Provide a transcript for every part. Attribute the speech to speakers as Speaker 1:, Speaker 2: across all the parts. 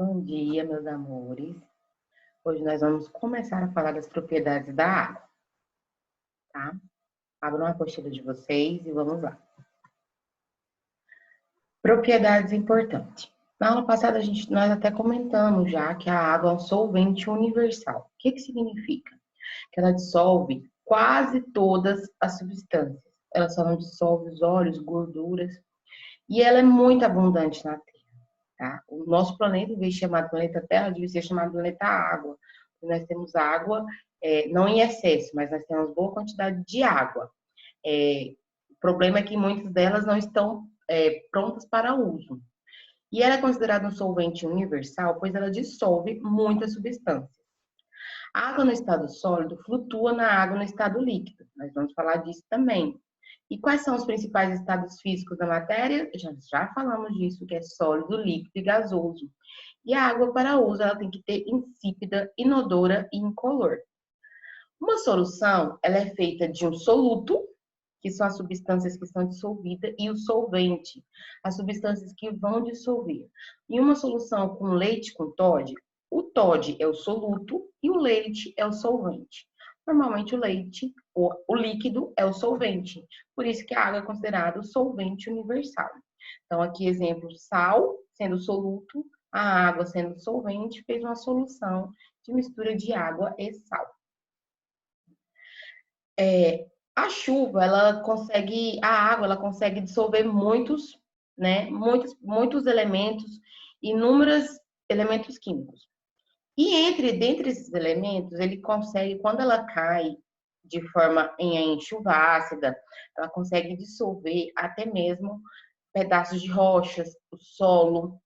Speaker 1: Bom dia, meus amores. Hoje nós vamos começar a falar das propriedades da água, tá? Abram a apostila de vocês e vamos lá. Propriedades importantes. Na aula passada, nós até comentamos já que a água é um solvente universal. O que significa? Que ela dissolve quase todas as substâncias. Ela só não dissolve os óleos, gorduras. E ela é muito abundante na Terra. Tá? O nosso planeta, em vez de chamar planeta Terra, devia ser chamado planeta Água. Nós temos água, não em excesso, mas nós temos boa quantidade de água. O problema é que muitas delas não estão prontas para uso. E ela é considerada um solvente universal, pois ela dissolve muitas substâncias. A água no estado sólido flutua na água no estado líquido. Nós vamos falar disso também. E quais são os principais estados físicos da matéria? Já falamos disso, que é sólido, líquido e gasoso. E a água para uso, ela tem que ter insípida, inodora e incolor. Uma solução, ela é feita de um soluto, que são as substâncias que são dissolvidas, e o solvente, as substâncias que vão dissolver. Em uma solução com leite com Todd, o Todd é o soluto e o leite é o solvente. Normalmente o leite, o líquido, é o solvente. Por isso que a água é considerada o solvente universal. Então, aqui exemplo, sal sendo soluto, a água sendo solvente, fez uma solução de mistura de água e sal. A chuva, a água, ela consegue dissolver muitos elementos, inúmeros elementos químicos. E dentre esses elementos, ele consegue, quando ela cai de forma em chuva ácida, ela consegue dissolver até mesmo pedaços de rochas, o solo.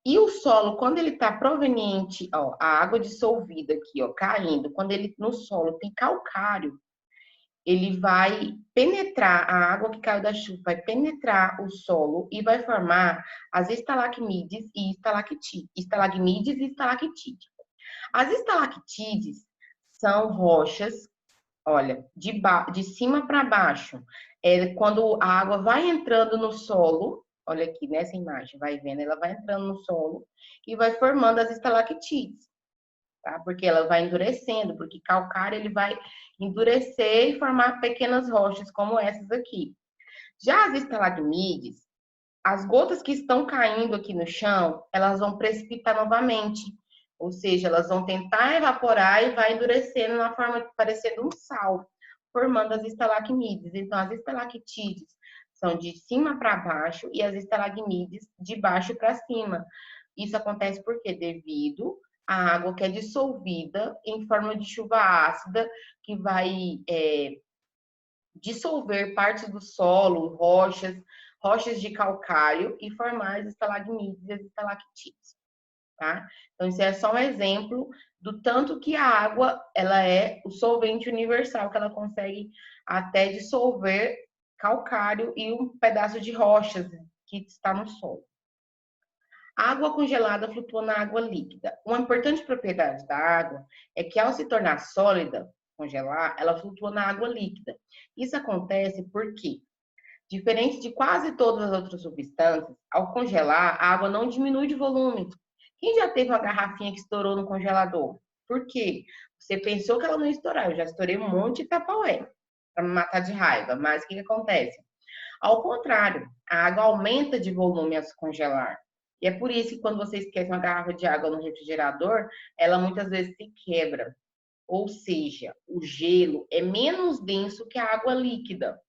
Speaker 1: E o solo, quando ele está proveniente, a água dissolvida aqui, caindo, quando ele no solo tem calcário, ele vai penetrar, a água que caiu da chuva vai penetrar o solo e vai formar as estalagmides e estalactites. As estalactites são rochas, olha, de cima para baixo. Quando a água vai entrando no solo, olha aqui nessa imagem, vai vendo, ela vai entrando no solo e vai formando as estalactites, tá? Porque ela vai endurecendo, porque calcário ele vai endurecer e formar pequenas rochas como essas aqui. Já as estalagmides, as gotas que estão caindo aqui no chão, elas vão precipitar novamente. Ou seja, elas vão tentar evaporar e vai endurecendo na forma de parecendo um sal, formando as estalagmides. Então, as estalactites são de cima para baixo e as estalagmides de baixo para cima. Isso acontece porque devido à água que é dissolvida em forma de chuva ácida, que vai dissolver partes do solo, rochas de calcário e formar as estalagmites e as estalactites. Tá? Então, isso é só um exemplo do tanto que a água ela é o solvente universal, que ela consegue até dissolver calcário e um pedaço de rochas que está no solo. A água congelada flutua na água líquida. Uma importante propriedade da água é que, ao se tornar sólida, congelar, ela flutua na água líquida. Isso acontece porque, diferente de quase todas as outras substâncias, ao congelar, a água não diminui de volume. Quem já teve uma garrafinha que estourou no congelador? Por quê? Você pensou que ela não ia estourar. Eu já estourei um monte de Tupperware para me matar de raiva. Mas o que acontece? Ao contrário, a água aumenta de volume ao se congelar. E é por isso que quando você esquece uma garrafa de água no refrigerador, ela muitas vezes se quebra. Ou seja, o gelo é menos denso que a água líquida.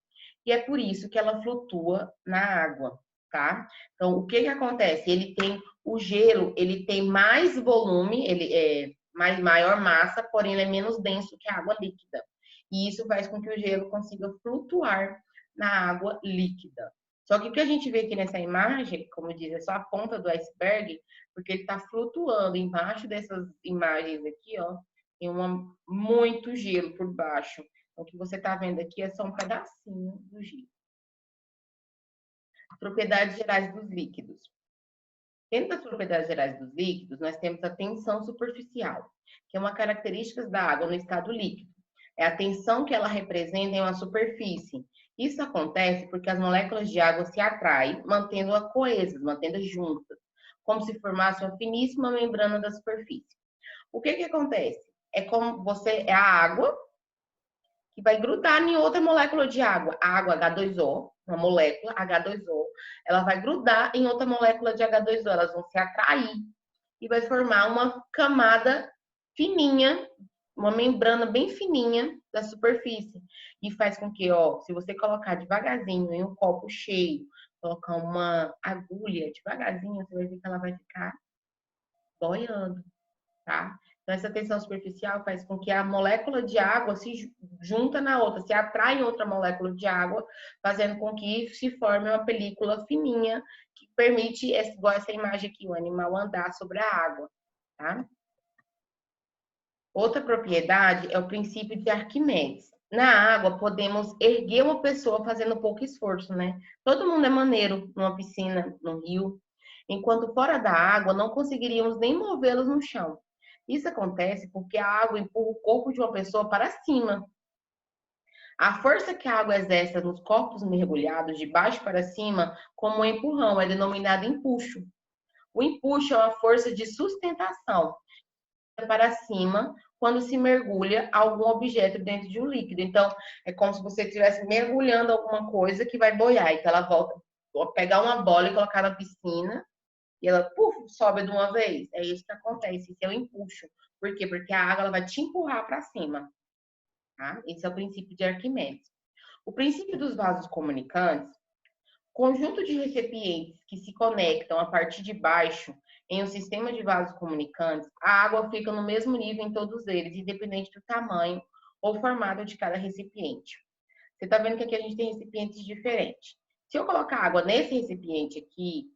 Speaker 1: E é por isso que ela flutua na água, tá? Então, o que acontece? O gelo, ele tem mais volume, ele é maior massa, porém ele é menos denso que a água líquida. E isso faz com que o gelo consiga flutuar na água líquida. Só que o que a gente vê aqui nessa imagem, como diz, é só a ponta do iceberg, porque ele está flutuando embaixo dessas imagens aqui, ó, tem muito gelo por baixo. O que você está vendo aqui é só um pedacinho do gelo. Propriedades gerais dos líquidos. Dentro das propriedades gerais dos líquidos, nós temos a tensão superficial, que é uma característica da água no estado líquido. É a tensão que ela representa em uma superfície. Isso acontece porque as moléculas de água se atraem, mantendo-a coesas, mantendo-as juntas. como se formasse uma finíssima membrana da superfície. O que acontece? É como é a água que vai grudar em outra molécula de água. A água H2O, uma molécula H2O, ela vai grudar em outra molécula de H2O, elas vão se atrair e vai formar uma camada fininha, uma membrana bem fininha da superfície. E faz com que, ó, se você colocar devagarzinho em um copo cheio, colocar uma agulha devagarzinho, você vai ver que ela vai ficar boiando, tá? Então, essa tensão superficial faz com que a molécula de água se junta na outra, se atrai em outra molécula de água, fazendo com que se forme uma película fininha que permite, igual essa imagem aqui, o animal andar sobre a água, tá? Outra propriedade é o princípio de Arquimedes. Na água, podemos erguer uma pessoa fazendo pouco esforço, né? Todo mundo é maneiro numa piscina, no rio. Enquanto fora da água, não conseguiríamos nem movê-los no chão. Isso acontece porque a água empurra o corpo de uma pessoa para cima. A força que a água exerce nos corpos mergulhados de baixo para cima, como um empurrão, é denominada empuxo. O empuxo é uma força de sustentação para cima quando se mergulha algum objeto dentro de um líquido. Então, é como se você estivesse mergulhando alguma coisa que vai boiar. Então, ela volta, pegar uma bola e colocar na piscina e ela, sobe de uma vez. É isso que acontece, esse é o empuxo. Por quê? Porque a água ela vai te empurrar para cima. Tá? Esse é o princípio de Arquimedes. O princípio dos vasos comunicantes, conjunto de recipientes que se conectam a partir de baixo em um sistema de vasos comunicantes, a água fica no mesmo nível em todos eles, independente do tamanho ou formato de cada recipiente. Você está vendo que aqui a gente tem recipientes diferentes. Se eu colocar água nesse recipiente aqui,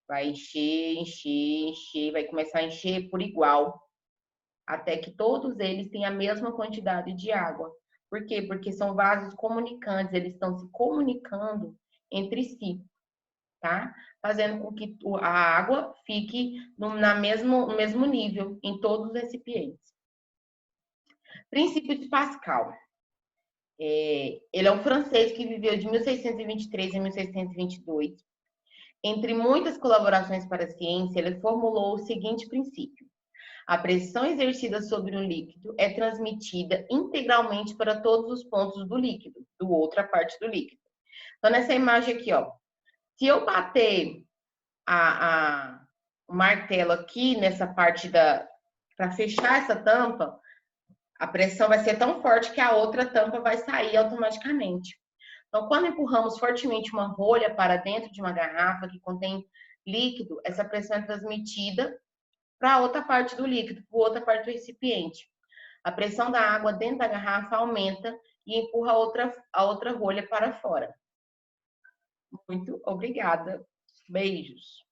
Speaker 1: vai encher, encher, encher, vai começar a encher por igual, até que todos eles tenham a mesma quantidade de água. Por quê? Porque são vasos comunicantes, eles estão se comunicando entre si, tá? Fazendo com que a água fique no mesmo nível em todos os recipientes. Princípio de Pascal. Ele é um francês que viveu de 1623 a 1622. Entre muitas colaborações para a ciência, ele formulou o seguinte princípio: a pressão exercida sobre um líquido é transmitida integralmente para todos os pontos do líquido, do outra parte do líquido. Então, nessa imagem aqui, ó, se eu bater o martelo aqui nessa parte para fechar essa tampa, a pressão vai ser tão forte que a outra tampa vai sair automaticamente. Então, quando empurramos fortemente uma rolha para dentro de uma garrafa que contém líquido, essa pressão é transmitida para outra parte do líquido, para outra parte do recipiente. A pressão da água dentro da garrafa aumenta e empurra a outra rolha para fora. Muito obrigada. Beijos.